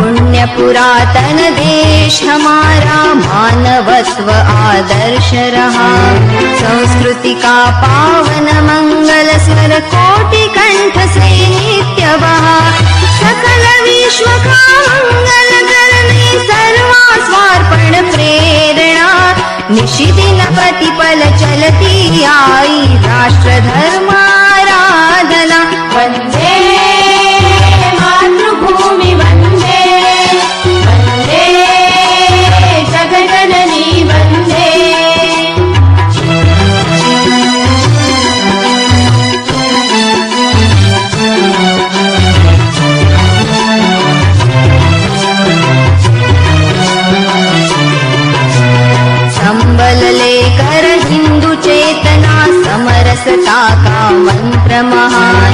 पुण्य पुरातन देश हमारा, मानवत्व आदर्श रहा। संस्कृति का पावन मंगल स्वर, कोटि कंठ से नित्य बहा। सकल विश्व का मंगल करने, सर्वास्वार्पण प्रेरणा। निशिदिन प्रतिपल चलती आई, राष्ट्र धर्माराधना। वंदे मातृभूमि वंदे, वंदे जगजननी वंदे। संबल लेकर हिंदू चेतना, समरसता का मंत्र महान।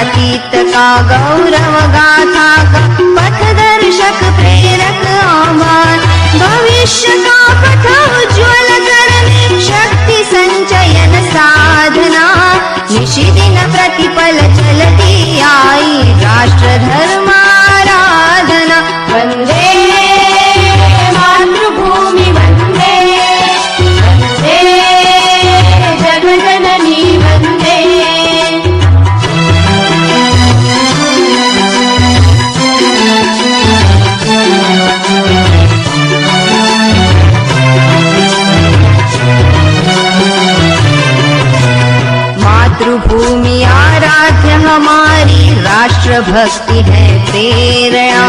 अतीत का गौरव गाथा का, पथदर्शक प्रेरक आह्वान। भविष्य का पथ उज्ज्वल करने, शक्ति संचयन साधना। निशिदिन प्रतिपल चलती आई, राष्ट्र धर्माराधना। वंदे मातृभूमि वंदे, वंदे जगजननी वंदे। मातृभूमि आराध्य हमारी, राष्ट्र भक्ति है प्रेरणा।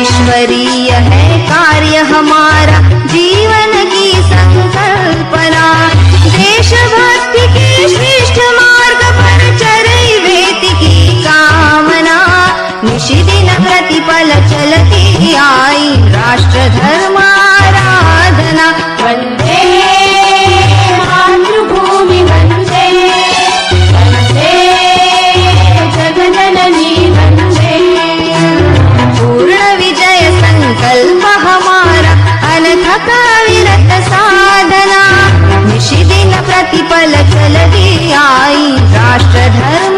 ईश्वरीय है कार्य हमारा, जीवन की संकल्पना। देशभक्ति के श्रेष्ठ मार्ग पर चले वेति की कामना। निशिदिन प्रतिपल चलती आई, राष्ट्र धर्माराधना। वंदे मातृभूमि वंदे, वंदे जगजननी वंदे। पूर्ण विजय संकल्प हमारा, अनथक अविरत साधना। निशिदिन प्रतिपल चलती आई, राष्ट्र धर्म